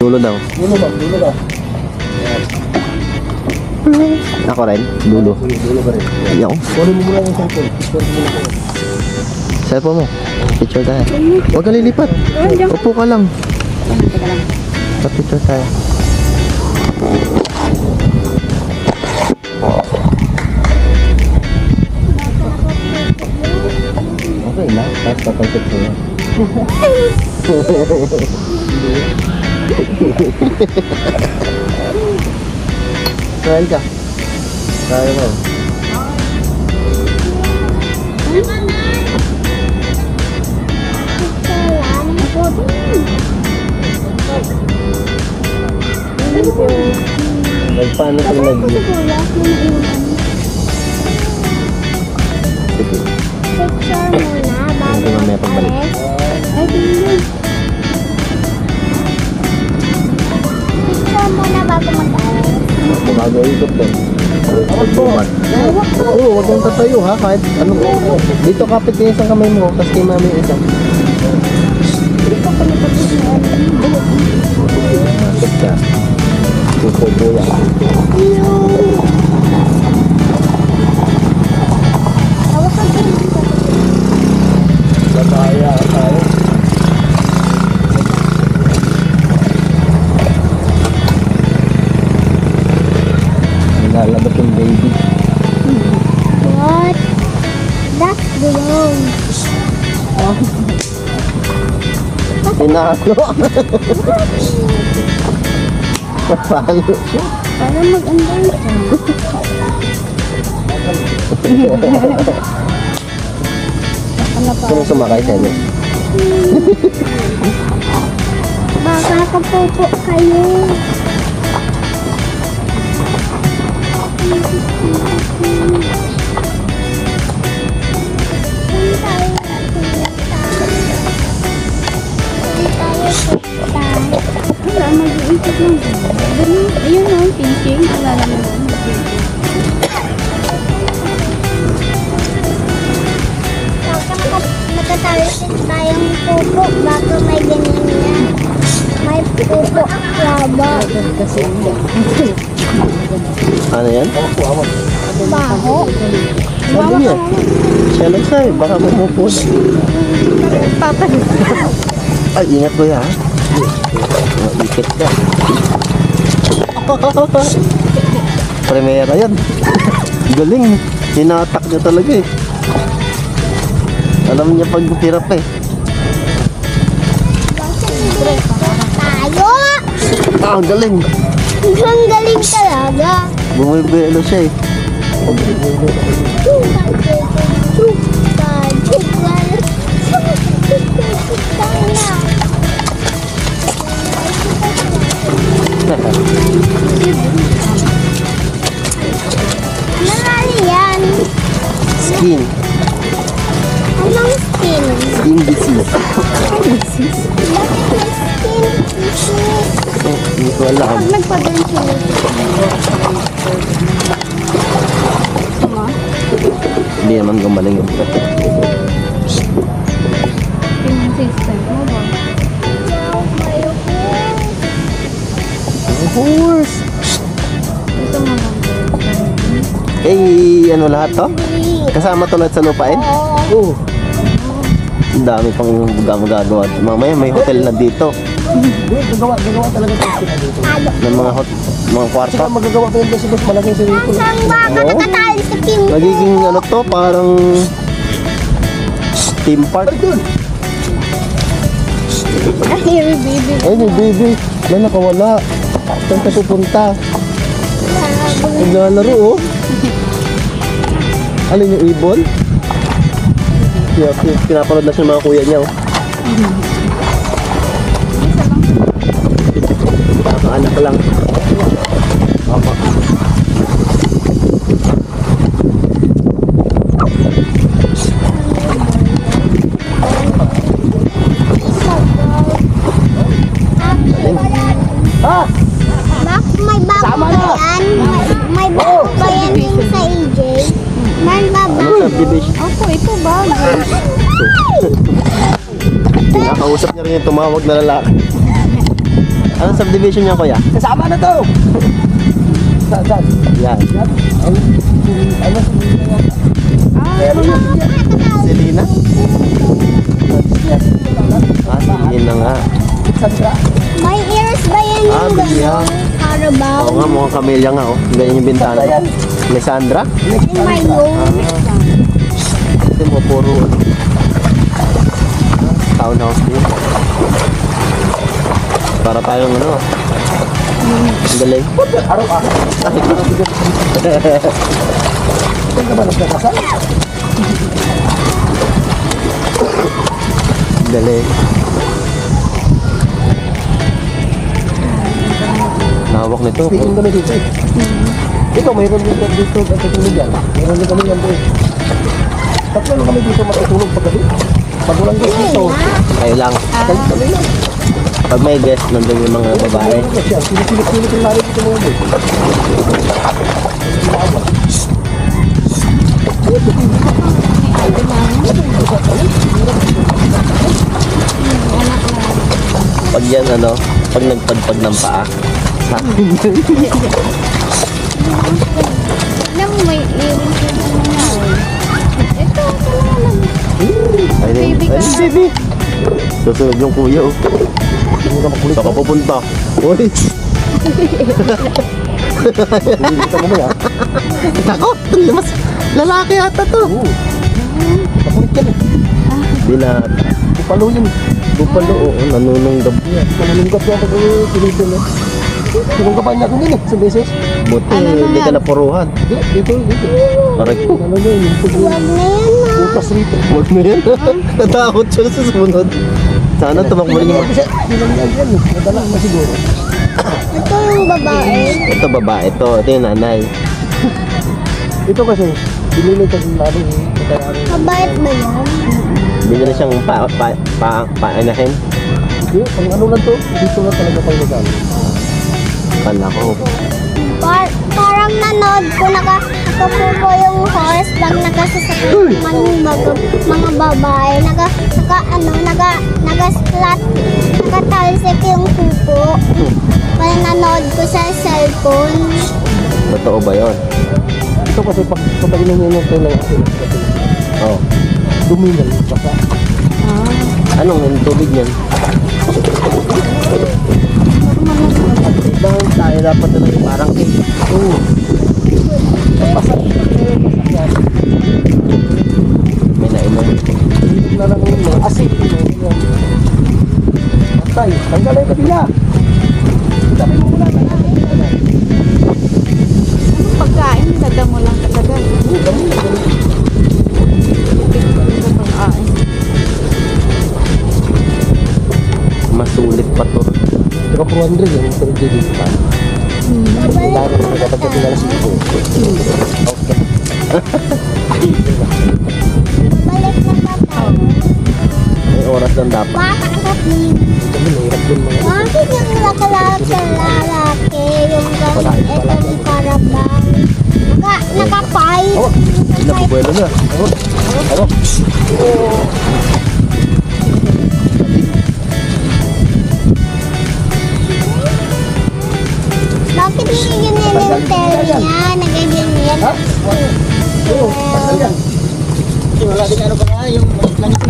Dulo daw. Dulo ba? Dulo ba? Ako rin, dulo. Dulo ba rin? Ayaw. Kunin mo muna yung cellphone. Kunin mo muna. Cellphone mo. Picture tayo. Huwag ka lilipat. Upo ka lang. Sa picture tayo. Okay na. Tapos papagkat ko yan. Saan ka? Kaya mo. Paano ito nag-view? Sige. Picture muna bago Hindi mamaya pagbalik. Picture muna bago mag-alis. Bago ikot din. Oo, huwag kang tatayo ha. Kahit ano. Dito kapit yung isang kamay mo. Tapos kay mami yung isang. Dito ko napagod na Kapit ka. Pupo yan. Tawag ka din. Babaya tayo. Nalabas yung baby. What? That's belong. Pinalo. Papalo siya. Para mag-under ka. Sino sumakay sa'yo? Baka nakapopo kayo. Wala, mag-iikot lang din. Ayun o, thinking. Alala mo lang. Magkatalisin tayong pupo bago may ganyan yan. May pupo laba. Ano yan? Baho. Ano yan? Siya lang sa'yo. Baka pumupos. Ay, ingat ko ya. Ikit ka. Primera yan. Galing. Hinatak niya talaga eh. Alam niya pag hirap eh. Tayo! Ah, galing. Ang galing talaga. Bumibelo siya eh. Nangali yan. Skin. Anong skin? Skin disease. Bakit may skin disease? Hindi ko alam. Pag nagpa-dental. Hindi naman gumaling yun. Pinag-system mo ba? Horse. Ito mo lang. Eh, ano lahat to? Kasama to lahat sa lupain? Oo. Ang dami pang magagawa. Mamaya may hotel na dito. Gagawa talaga ito dito. Ng mga kwarto. Saka magagawa ko yung basic malaking swimming pool. Saan ba ka nakatali sa team? Magiging ano to, parang theme park. Ay, baby. Ay, may baby. Wala, nakawala. Saan ka pupunta? Naglalaro, oh. Alin yung ibon? Pinapanood na siya ng mga kuya niya, oh. Nakaanak ka lang. Mama. Ha? Max, may bago ba yan? May bago ba yan yung sa AJ? Man ba ba? Ano subdivision? Opo, ito bago. Nakakausap niya rin yung tumawag na lalaki. Anong subdivision niya, kuya? Kasama na to! Saan? Yan. Yan? Ano? Selena? Ah, sige na nga. Sandra? May ears ba yan Ah, yung bilya. gano'n? Carabao? Oo nga, mukhang kamilya nga, oh. Ganyan yung bintana. Sandra yan. May Sandra? Ay, may yung. Ito mo, puro townhouse din. Para tayong ano, ang galing. Araw ah. Saan ka ba nagkakasal? Ang galing. Lawak nito. Tingin kami dito eh. Ito, mayroon din dito at tutulog yan. Mayroon din kami yan doon. Tatlo lang kami dito matutulog paggabi. Pag walang guest dito, Kayo lang. kami lang. Pag may guest, nandun yung mga babae. Sinusilip yung lari dito mga guys. Pag yan, ano, pag nagpadpag ng paa. Sa akin yun. Alam mo, may earrings yung ano na. Ito, ito lang. Ayun, Baby ka. ayun, baby. Susunod yung kuya, oh. Hindi ka makulit. Saka pupunta. Uy! Hindi ka mamaya. Ako! Mas lalaki ata to. Oo. Makulit yan eh. Bila, Bupalo yun. bupalo, oo, nanununggab niya. Mananungkat yan pag pinito na. Sinungkapan niya ako din eh. Sa beses. Buti, Ano na hindi ka yan? napuruhan. Dito. Aray ko. Ano na yun? Yung tubo. Huwag na yan, ma. Bukas rito. Huwag mo yan. Natakot siya sa sumunod. Sana tumakbo rin yung... Pinangyayang yan eh. Nadala na siguro. Ito yung babae. Ito babae, ito yung nanay. Ito kasi, binili kasi namin eh. Katayarin. Mabait ba yan? Binili siyang paanahin. Hindi, pang ano lang to, dito na talaga tayo nagamit. Kala ko. Parang nanood ko nakapupo yung horse pag nakasasakit mga babae. Naka-slat, nakatalsik yung pupo. Parang nanood ko sa cellphone. Totoo ba yun? Ito kasi pag inumin mo ito lang kasi Oh. dumi na yung baka. Anong yung tubig niyan? Bakit tayo dapat na yung parang cake? Oo. Pasak yan. May nainom. Hilig na lang yung mga asik. Patay, tanggalay ka bila. Sabi mo muna, tanggalay ka bila. Pagkain, nadamo lang talaga. Oo, dami na, dami. Masulit pa to. Saka 400 yan, pero hindi pa. Kailangan ko nagkatagdating na lang siguro. Balik na pa tayo. May oras lang dapat. Makakapin. Kami nahirap din mga. Bakit yung lalaki yung itong karabang? Nakapay. Nabubuelo na. Ano? Bakit hindi ganyan yung tail niya? Nagaganyan. Ha? Oo, tanggal yan. Wala din ano pa nga, yung langit